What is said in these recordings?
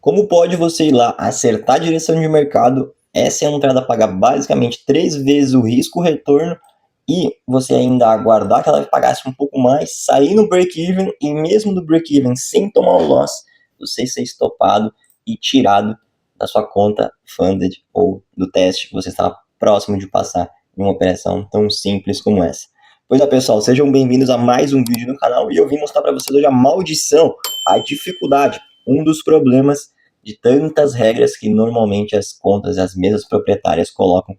Como pode você ir lá acertar a direção de mercado, essa entrada pagar basicamente 3 vezes o risco-retorno e você ainda aguardar que ela pagasse um pouco mais, sair no break-even e mesmo no break-even sem tomar o loss, você ser estopado e tirado da sua conta funded ou do teste que você estava próximo de passar em uma operação tão simples como essa. Pois é, pessoal, sejam bem-vindos a mais um vídeo no canal e eu vim mostrar para vocês hoje a maldição, a dificuldade, um dos problemas de tantas regras que normalmente as contas e as mesas proprietárias colocam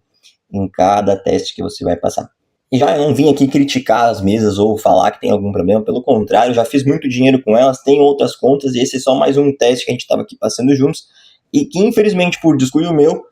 em cada teste que você vai passar. E já não vim aqui criticar as mesas ou falar que tem algum problema, pelo contrário, já fiz muito dinheiro com elas, tenho outras contas e esse é só mais um teste que a gente estava aqui passando juntos e que infelizmente por descuido meu,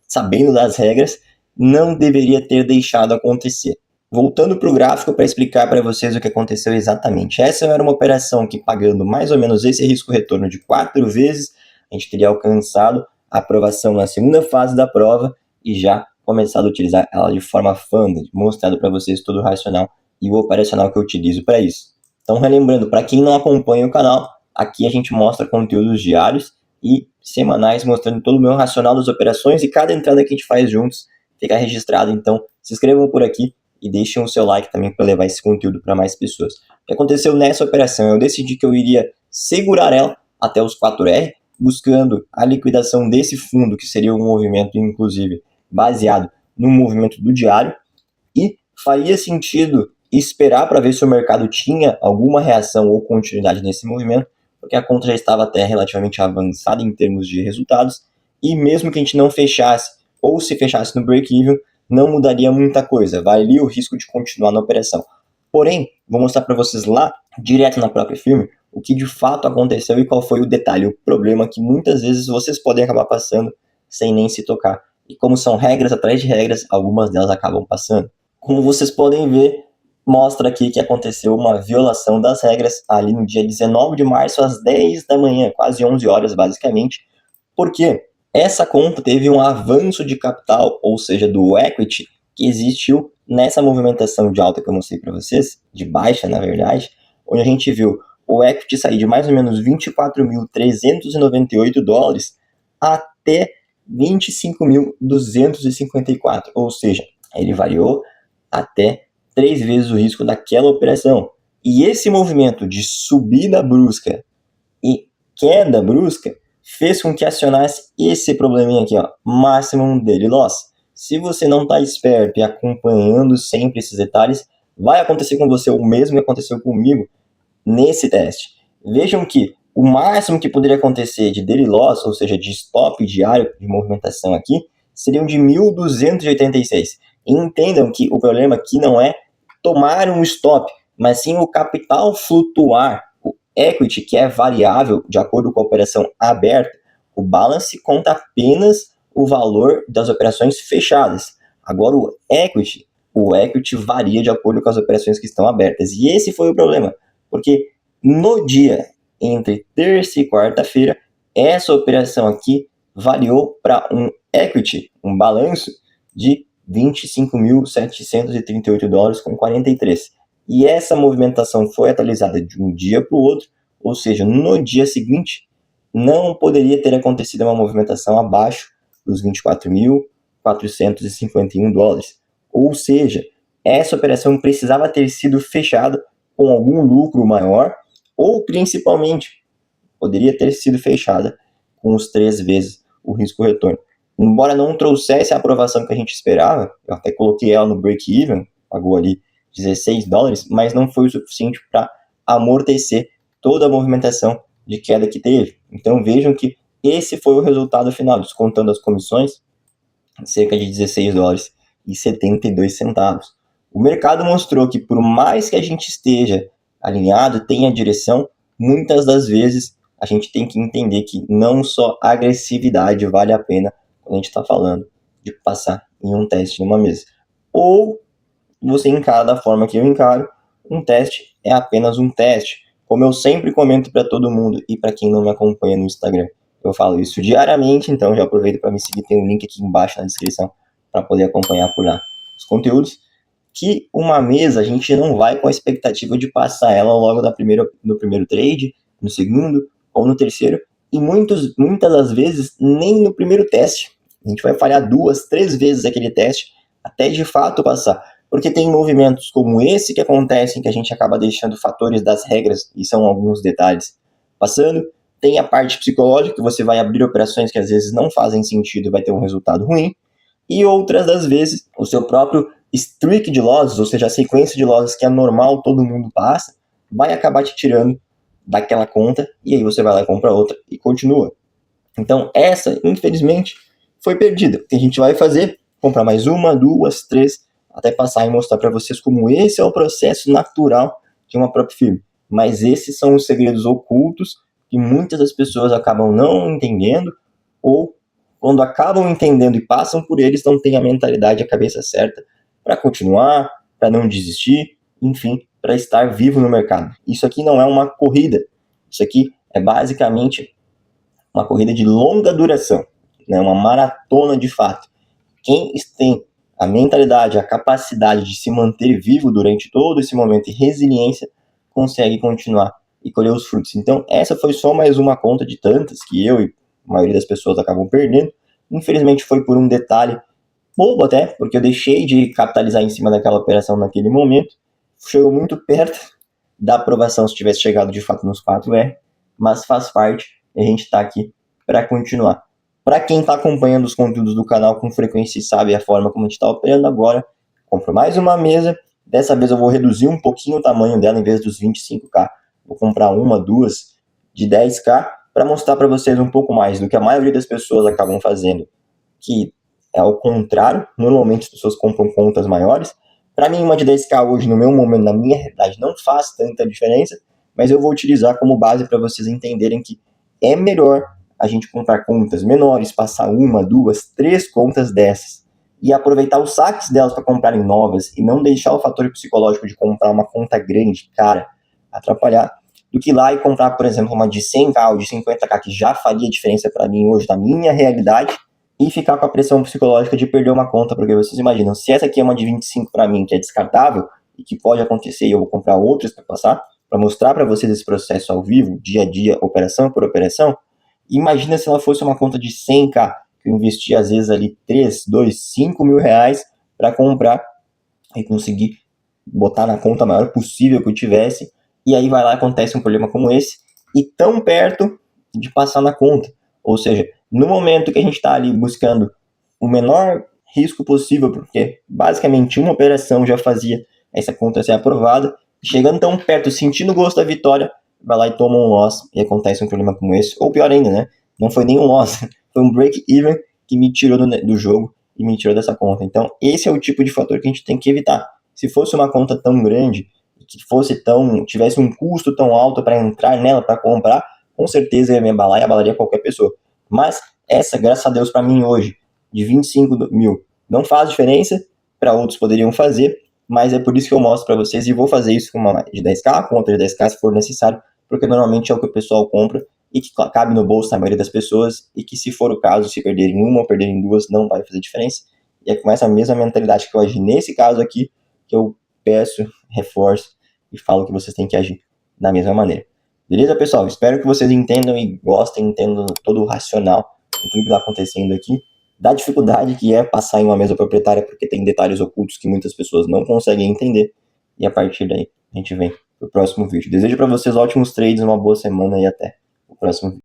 sabendo das regras, não deveria ter deixado acontecer. Voltando para o gráfico para explicar para vocês o que aconteceu exatamente. Essa era uma operação que, pagando mais ou menos esse risco-retorno de 4 vezes, a gente teria alcançado a aprovação na segunda fase da prova e já começado a utilizar ela de forma funded, mostrando para vocês todo o racional e o operacional que eu utilizo para isso. Então, relembrando, para quem não acompanha o canal, aqui a gente mostra conteúdos diários e semanais, mostrando todo o meu racional das operações e cada entrada que a gente faz juntos fica registrado. Então, se inscrevam por aqui e deixem o seu like também para levar esse conteúdo para mais pessoas. O que aconteceu nessa operação? Eu decidi que eu iria segurar ela até os 4R, buscando a liquidação desse fundo, que seria um movimento, inclusive, baseado no movimento do diário, e faria sentido esperar para ver se o mercado tinha alguma reação ou continuidade nesse movimento, porque a conta já estava até relativamente avançada em termos de resultados, e mesmo que a gente não fechasse, ou se fechasse no break-even, não mudaria muita coisa, valia o risco de continuar na operação. Porém, vou mostrar para vocês lá, direto na própria firma, o que de fato aconteceu e qual foi o detalhe, o problema que muitas vezes vocês podem acabar passando sem nem se tocar. E como são regras atrás de regras, algumas delas acabam passando. Como vocês podem ver, mostra aqui que aconteceu uma violação das regras ali no dia 19 de março às 10 da manhã, quase 11 horas basicamente, porque essa conta teve um avanço de capital, ou seja, do equity, que existiu nessa movimentação de alta que eu mostrei para vocês, de baixa na verdade, onde a gente viu o equity sair de mais ou menos 24.398 dólares até 25.254, ou seja, ele variou até 3 vezes o risco daquela operação. E esse movimento de subida brusca e queda brusca fez com que acionasse esse probleminha aqui, ó, Maximum Daily Loss. Se você não está esperto e acompanhando sempre esses detalhes, vai acontecer com você o mesmo que aconteceu comigo nesse teste. Vejam que o máximo que poderia acontecer de daily loss, ou seja, de stop diário de movimentação aqui, seriam de 1.286. E entendam que o problema aqui não é tomar um stop, mas sim o capital flutuar. O equity, que é variável de acordo com a operação aberta, o balance conta apenas o valor das operações fechadas. Agora o equity varia de acordo com as operações que estão abertas. E esse foi o problema, porque no dia entre terça e quarta-feira, essa operação aqui variou para um equity, um balanço de 25.738 dólares com 43. E essa movimentação foi atualizada de um dia para o outro, ou seja, no dia seguinte, não poderia ter acontecido uma movimentação abaixo dos 24.451 dólares. Ou seja, essa operação precisava ter sido fechada com algum lucro maior, ou principalmente poderia ter sido fechada com os 3 vezes o risco-retorno. Embora não trouxesse a aprovação que a gente esperava, eu até coloquei ela no break-even, pagou ali 16 dólares, mas não foi o suficiente para amortecer toda a movimentação de queda que teve. Então vejam que esse foi o resultado final, descontando as comissões, cerca de 16 dólares e 72 centavos. O mercado mostrou que por mais que a gente esteja alinhado, tenha direção, muitas das vezes a gente tem que entender que não só agressividade vale a pena quando a gente está falando de passar em um teste numa mesa. Ou você encara da forma que eu encaro, um teste é apenas um teste. Como eu sempre comento para todo mundo e para quem não me acompanha no Instagram, eu falo isso diariamente, então já aproveito para me seguir, tem um link aqui embaixo na descrição para poder acompanhar por lá os conteúdos, que uma mesa a gente não vai com a expectativa de passar ela logo no primeiro trade, no segundo ou no terceiro, e muitas das vezes nem no primeiro teste. A gente vai falhar 2, 3 vezes aquele teste até de fato passar. Porque tem movimentos como esse que acontecem que a gente acaba deixando fatores das regras, e são alguns detalhes, passando. Tem a parte psicológica, que você vai abrir operações que às vezes não fazem sentido e vai ter um resultado ruim. E outras das vezes, o seu próprio streak de losses, ou seja, a sequência de losses que é normal, todo mundo passa, vai acabar te tirando daquela conta, e aí você vai lá e compra outra e continua. Então essa, infelizmente, foi perdida. O que a gente vai fazer? Comprar mais uma, 2, 3, até passar e mostrar para vocês como esse é o processo natural de uma prop firm. Mas esses são os segredos ocultos que muitas das pessoas acabam não entendendo, ou quando acabam entendendo e passam por eles, não têm a mentalidade, a cabeça certa para continuar, para não desistir, enfim, para estar vivo no mercado. Isso aqui não é uma corrida, isso aqui é basicamente uma corrida de longa duração, né? Uma maratona de fato. Quem tem a mentalidade, a capacidade de se manter vivo durante todo esse momento e resiliência, consegue continuar e colher os frutos. Então, essa foi só mais uma conta de tantas que eu e a maioria das pessoas acabam perdendo. Infelizmente, foi por um detalhe bobo até, porque eu deixei de capitalizar em cima daquela operação naquele momento. Chegou muito perto da aprovação se tivesse chegado de fato nos 4R, mas faz parte e a gente está aqui para continuar. Para quem está acompanhando os conteúdos do canal com frequência e sabe a forma como a gente está operando agora, compro mais uma mesa. Dessa vez eu vou reduzir um pouquinho o tamanho dela, em vez dos 25K. Vou comprar uma, duas de 10K para mostrar para vocês um pouco mais do que a maioria das pessoas acabam fazendo, que é ao contrário. Normalmente as pessoas compram contas maiores. Para mim, uma de 10K hoje, no meu momento, na minha realidade, não faz tanta diferença, mas eu vou utilizar como base para vocês entenderem que é melhor a gente comprar contas menores, passar uma, duas, 3 contas dessas e aproveitar os saques delas para comprarem novas e não deixar o fator psicológico de comprar uma conta grande, cara, atrapalhar, do que ir lá e comprar, por exemplo, uma de 100K ou de 50K, que já faria diferença para mim hoje, na minha realidade, e ficar com a pressão psicológica de perder uma conta, porque vocês imaginam, se essa aqui é uma de 25 para mim, que é descartável, e que pode acontecer e eu vou comprar outras para passar, para mostrar para vocês esse processo ao vivo, dia a dia, operação por operação, imagina se ela fosse uma conta de 100K, que eu investi às vezes ali 3, 2, 5 mil reais para comprar e conseguir botar na conta maior possível que eu tivesse, e aí vai lá e acontece um problema como esse, e tão perto de passar na conta. Ou seja, no momento que a gente está ali buscando o menor risco possível, porque basicamente uma operação já fazia essa conta ser aprovada, chegando tão perto, sentindo o gosto da vitória, vai lá e toma um loss e acontece um problema como esse, ou pior ainda, né? Não foi nem um loss, foi um break-even que me tirou do jogo e me tirou dessa conta. Então, esse é o tipo de fator que a gente tem que evitar. Se fosse uma conta tão grande, que tivesse um custo tão alto para entrar nela, para comprar, com certeza ia me abalar e abalaria qualquer pessoa. Mas essa, graças a Deus, para mim hoje, de 25 mil, não faz diferença, para outros poderiam fazer, mas é por isso que eu mostro para vocês, e vou fazer isso com uma de 10K, com outra de 10K se for necessário, porque normalmente é o que o pessoal compra e que cabe no bolso da maioria das pessoas, e que se for o caso, se perderem uma ou perderem duas, não vai fazer diferença. E é com essa mesma mentalidade que eu agi nesse caso aqui, que eu peço, reforço e falo que vocês têm que agir da mesma maneira. Beleza, pessoal? Espero que vocês entendam e gostem, entendam todo o racional de tudo que está acontecendo aqui, da dificuldade que é passar em uma mesa proprietária, porque tem detalhes ocultos que muitas pessoas não conseguem entender, e a partir daí a gente vem pro próximo vídeo. Desejo para vocês ótimos trades, uma boa semana e até o próximo vídeo.